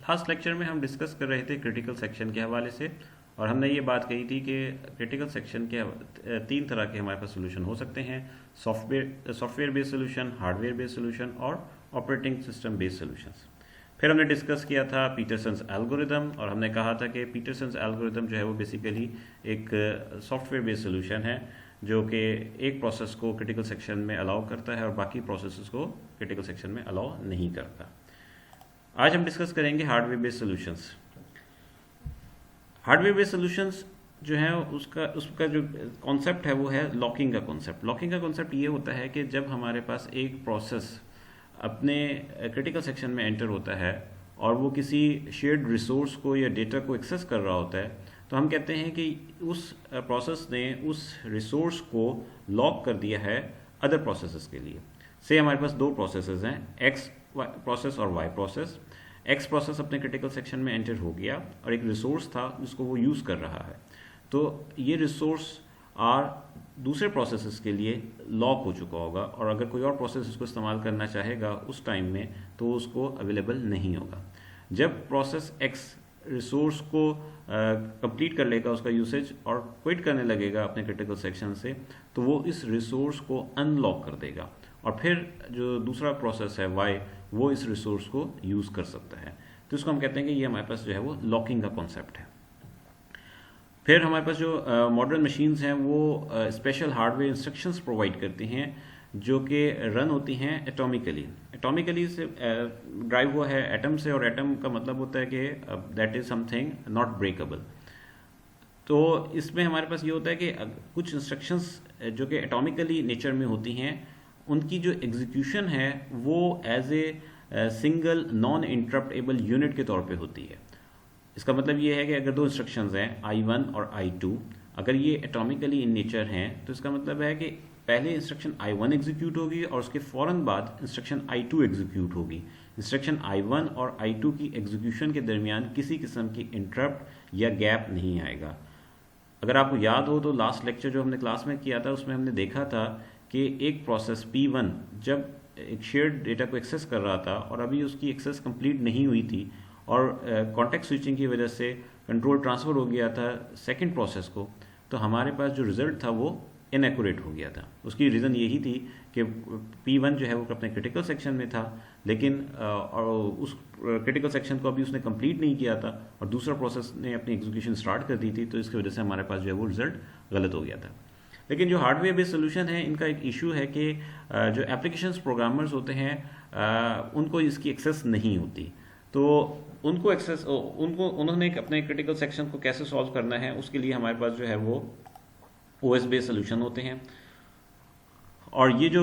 Last lecture में हम discuss कर रहे थे क्रिटिकल सेक्शन के हवाले से, और हमने ये बात कही थी कि क्रिटिकल सेक्शन के तीन तरह के हमारे पास सोल्यूशन हो सकते हैं: software based solution, hardware based solution और ऑपरेटिंग सिस्टम बेस्ड सोल्यूशंस। फिर हमने डिस्कस किया था पीटरसन्स एल्गोरिदम, और हमने कहा था कि पीटरसन्स एल्गोरिदम जो है वो बेसिकली एक सॉफ्टवेयर बेस्ड सोल्यूशन है जो कि एक प्रोसेस को क्रिटिकल सेक्शन में अलाउ करता है और बाकी प्रोसेसेस को क्रिटिकल सेक्शन में अलाउ नहीं करता। आज हम डिस्कस करेंगे hardware based solutions. Hardware based solutions जो है उसका जो कॉन्सेप्ट है वो है लॉकिंग का कॉन्सेप्ट। लॉकिंग का कॉन्सेप्ट ये होता है कि जब हमारे पास एक प्रोसेस अपने क्रिटिकल सेक्शन में एंटर होता है और वो किसी शेयर्ड रिसोर्स को या डेटा को एक्सेस कर रहा होता है, तो हम कहते हैं कि उस प्रोसेस ने उस रिसोर्स को लॉक कर दिया है अदर प्रोसेसेस के लिए। से हमारे पास दो प्रोसेसेस हैं, एक्स प्रोसेस और वाई प्रोसेस। एक्स प्रोसेस अपने क्रिटिकल सेक्शन में एंटर हो गया और एक रिसोर्स था जिसको वो यूज़ कर रहा है, तो ये रिसोर्स आर दूसरे प्रोसेसेस के लिए लॉक हो चुका होगा, और अगर कोई और प्रोसेस इसको इस्तेमाल करना चाहेगा उस टाइम में तो उसको अवेलेबल नहीं होगा। जब प्रोसेस एक्स रिसोर्स को कंप्लीट कर लेगा उसका यूसेज और क्विट करने लगेगा अपने क्रिटिकल सेक्शन से, तो वो इस रिसोर्स को अनलॉक कर देगा और फिर जो दूसरा प्रोसेस है वाई, वो इस रिसोर्स को यूज़ कर सकता है। तो इसको हम कहते हैं कि ये हमारे पास जो है वो लॉकिंग का कॉन्सेप्ट है। फिर हमारे पास जो मॉडर्न मशीन्स हैं वो स्पेशल हार्डवेयर इंस्ट्रक्शंस प्रोवाइड करती हैं जो कि रन होती हैं एटॉमिकली से ड्राइव हुआ है एटम से, और एटम का मतलब होता है कि that is something not breakable. तो इसमें हमारे पास ये होता है कि कुछ इंस्ट्रक्शंस जो कि एटॉमिकली नेचर में होती हैं, उनकी जो एग्जीक्यूशन है वो as a single non interruptible unit के तौर पे होती है। इसका मतलब ये है कि अगर दो इंस्ट्रक्शंस हैं I1 और I2, अगर ये एटॉमिकली इन नेचर हैं तो इसका मतलब है कि पहले इंस्ट्रक्शन I1 एग्जीक्यूट होगी और उसके फ़ौरन बाद इंस्ट्रक्शन I2 एग्जीक्यूट होगी। इंस्ट्रक्शन I1 और I2 की एग्जीक्यूशन के दरमियान किसी किस्म की इंटरप्ट या गैप नहीं आएगा। अगर आपको याद हो तो लास्ट लेक्चर जो हमने क्लास में किया था उसमें हमने देखा था कि एक प्रोसेस P1 जब एक शेयर्ड डेटा को एक्सेस कर रहा था और अभी उसकी एक्सेस कंप्लीट नहीं हुई थी और कॉन्टेक्स्ट स्विचिंग की वजह से कंट्रोल ट्रांसफ़र हो गया था सेकंड प्रोसेस को, तो हमारे पास जो रिज़ल्ट था वो इनएक्यूरेट हो गया था। उसकी रीज़न यही थी कि P1 जो है वो अपने क्रिटिकल सेक्शन में था, लेकिन और उस क्रिटिकल सेक्शन को अभी उसने कंप्लीट नहीं किया था और दूसरा प्रोसेस ने अपनी एग्जीक्यूशन स्टार्ट कर दी थी, तो इसकी वजह से हमारे पास जो है वो रिज़ल्ट गलत हो गया था। लेकिन जो हार्डवेयर बेस्ड सोल्यूशन है इनका एक इशू है कि जो एप्लीकेशंस प्रोग्रामर्स होते हैं उनको इसकी एक्सेस नहीं होती, तो उन्होंने अपने क्रिटिकल सेक्शन को कैसे सॉल्व करना है उसके लिए हमारे पास जो है वो OS बेस्ड सोल्यूशन होते हैं। और ये जो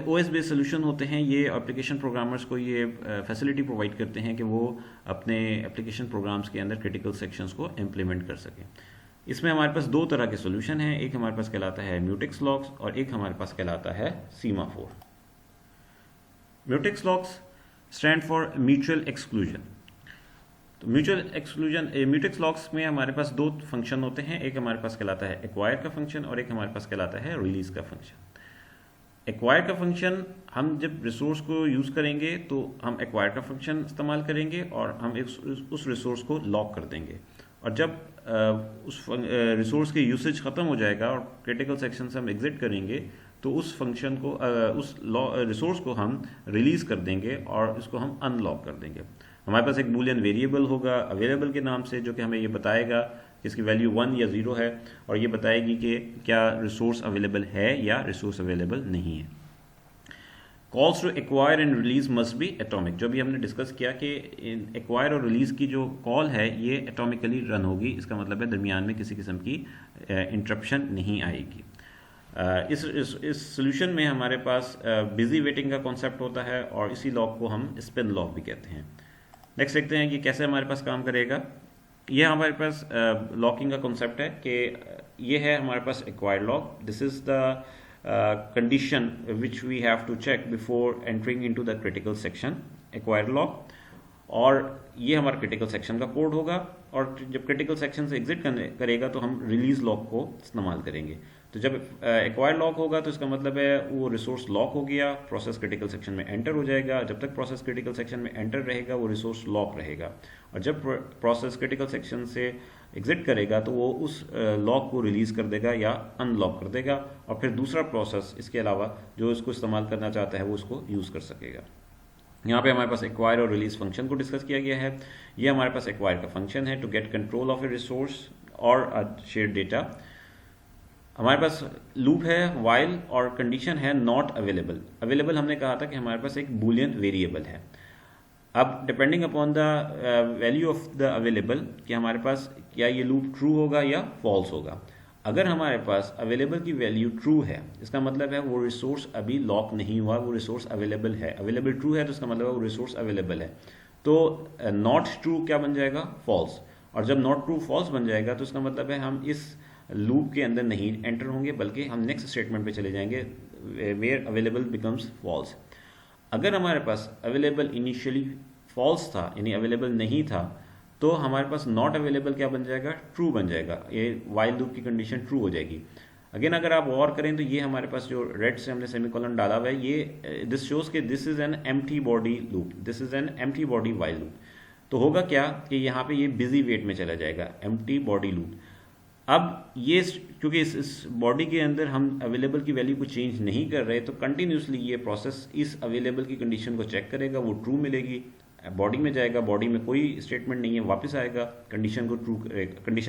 OS बेस्ड सोल्यूशन होते हैं ये एप्लीकेशन प्रोग्रामर्स को ये फैसिलिटी प्रोवाइड करते हैं कि वो अपने एप्लीकेशन प्रोग्राम्स के अंदर क्रिटिकल सेक्शंस को इम्प्लीमेंट कर सकें। इसमें हमारे पास दो तरह के सोल्यूशन हैं, एक हमारे पास कहलाता है म्यूटेक्स लॉक्स और एक हमारे पास कहलाता है semaphore. Mutex locks stand for mutual exclusion. तो म्यूटेक्स लॉक्स में हमारे पास दो फंक्शन होते हैं, एक हमारे पास कहलाता है एक्वायर का फंक्शन और एक हमारे पास कहलाता है रिलीज का फंक्शन। एक्वायर का फंक्शन हम जब रिसोर्स को यूज़ करेंगे तो हम एक्वायर का फंक्शन इस्तेमाल करेंगे और हम उस रिसोर्स को लॉक कर देंगे, और जब उस रिसोर्स के यूसेज ख़त्म हो जाएगा और क्रिटिकल सेक्शन से हम एग्जिट करेंगे तो उस फंक्शन को उस रिसोर्स को हम रिलीज़ कर देंगे और इसको हम अनलॉक कर देंगे। हमारे पास एक बूलियन वेरिएबल होगा अवेलेबल के नाम से जो कि हमें ये बताएगा कि इसकी वैल्यू 1 या 0 है, और ये बताएगी कि क्या रिसोर्स अवेलेबल है या रिसोर्स अवेलेबल नहीं है। Calls to acquire and release must be atomic. जो भी हमने डिस्कस किया कि एक्वायर और रिलीज की जो कॉल है ये एटॉमिकली रन होगी, इसका मतलब है दरमियान में किसी किस्म की इंटरप्शन नहीं आएगी। इस सोल्यूशन में हमारे पास बिजी वेटिंग का कॉन्सेप्ट होता है और इसी लॉक को हम स्पिन लॉक भी कहते हैं। नेक्स्ट देखते हैं कि कैसे हमारे पास काम करेगा। ये हमारे पास लॉकिंग का कॉन्सेप्ट है कि ये है हमारे पास acquire lock. This is the condition which we have to check before entering into the critical section, acquire log। और ये हमारा क्रिटिकल सेक्शन का कोड होगा, और जब क्रिटिकल सेक्शन से एग्जिट करेगा तो हम रिलीज लॉक को इस्तेमाल करेंगे। तो जब एक्वायर लॉक होगा तो इसका मतलब है वो रिसोर्स लॉक हो गया, प्रोसेस क्रिटिकल सेक्शन में एंटर हो जाएगा। जब तक प्रोसेस क्रिटिकल सेक्शन में एंटर रहेगा वो रिसोर्स लॉक रहेगा, और जब प्रोसेस क्रिटिकल सेक्शन से एग्जिट करेगा तो वो उस लॉक को रिलीज कर देगा या अनलॉक कर देगा, और फिर दूसरा प्रोसेस इसके अलावा जो इसको इस्तेमाल करना चाहता है वो उसको यूज़ कर सकेगा। यहाँ पे हमारे पास एक्वायर और रिलीज फंक्शन को डिस्कस किया गया है। ये हमारे पास एक्वायर का फंक्शन है, to get control of a resource और अ शेयर डेटा। हमारे पास लूप है वाइल और कंडीशन है नॉट अवेलेबल। अवेलेबल हमने कहा था कि हमारे पास एक बूलियन वेरिएबल है। अब depending upon the value of the available कि हमारे पास क्या ये लूप ट्रू होगा या फॉल्स होगा। अगर हमारे पास अवेलेबल की वैल्यू ट्रू है, इसका मतलब है वो रिसोर्स अभी लॉक नहीं हुआ, वो रिसोर्स अवेलेबल है। अवेलेबल ट्रू है तो इसका मतलब है वो रिसोर्स अवेलेबल है। तो नॉट ट्रू क्या बन जाएगा, फॉल्स। और जब नॉट ट्रू फॉल्स बन जाएगा तो इसका मतलब है हम इस लूप के अंदर नहीं एंटर होंगे, बल्कि हम नेक्स्ट स्टेटमेंट पे चले जाएंगे वेयर अवेलेबल बिकम्स फॉल्स। अगर हमारे पास अवेलेबल इनिशियली फॉल्स था, यानी अवेलेबल नहीं था, तो हमारे पास नॉट अवेलेबल क्या बन जाएगा, ट्रू बन जाएगा। ये वाइल लूप की कंडीशन ट्रू हो जाएगी। अगेन अगर आप गौर करें तो ये हमारे पास जो रेड से हमने सेमीकोलन डाला हुआ है, ये दिस शोज के this is an empty body loop, this is an empty body while loop. तो होगा क्या कि यहाँ पे ये बिजी वेट में चला जाएगा, एम्प्टी बॉडी लूप। अब ये क्योंकि इस बॉडी के अंदर हम अवेलेबल की वैल्यू को चेंज नहीं कर रहे, तो कंटिन्यूसली ये प्रोसेस इस अवेलेबल की कंडीशन को चेक करेगा, वो ट्रू मिलेगी, बॉडी में जाएगा, बॉडी में कोई स्टेटमेंट नहीं है, वापस आएगा, कंडीशन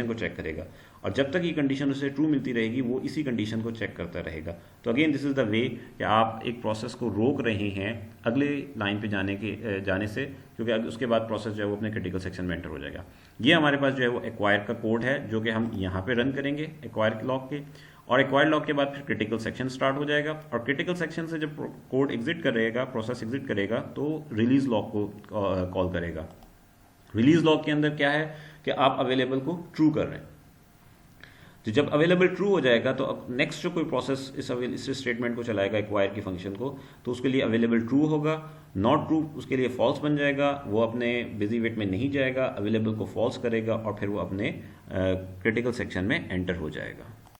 को चेक करेगा, और जब तक ये कंडीशन उसे ट्रू मिलती रहेगी वो इसी कंडीशन को चेक करता रहेगा। तो again this is the way कि आप एक प्रोसेस को रोक रहे हैं अगले लाइन पे जाने से, क्योंकि उसके बाद प्रोसेस जो है वो अपने क्रिटिकल सेक्शन में एंटर हो जाएगा। ये हमारे पास जो है वो एक्वायर का कोड है जो कि हम यहाँ पे रन करेंगे एक्वायर लॉक के, और एक्वायर लॉक के बाद फिर क्रिटिकल सेक्शन स्टार्ट हो जाएगा, और क्रिटिकल सेक्शन से जब कोड एग्जिट करेगा, प्रोसेस एग्जिट करेगा, तो रिलीज लॉक को कॉल करेगा। रिलीज लॉक के अंदर क्या है कि आप अवेलेबल को ट्रू कर रहे हैं। तो जब अवेलेबल ट्रू हो जाएगा तो अब नेक्स्ट जो कोई प्रोसेस इस स्टेटमेंट को चलाएगा एक्वायर की फंक्शन को, तो उसके लिए अवेलेबल ट्रू होगा, नॉट ट्रू उसके लिए फॉल्स बन जाएगा, वो अपने बिजी वेट में नहीं जाएगा, अवेलेबल को फॉल्स करेगा और फिर वो अपने क्रिटिकल सेक्शन में एंटर हो जाएगा।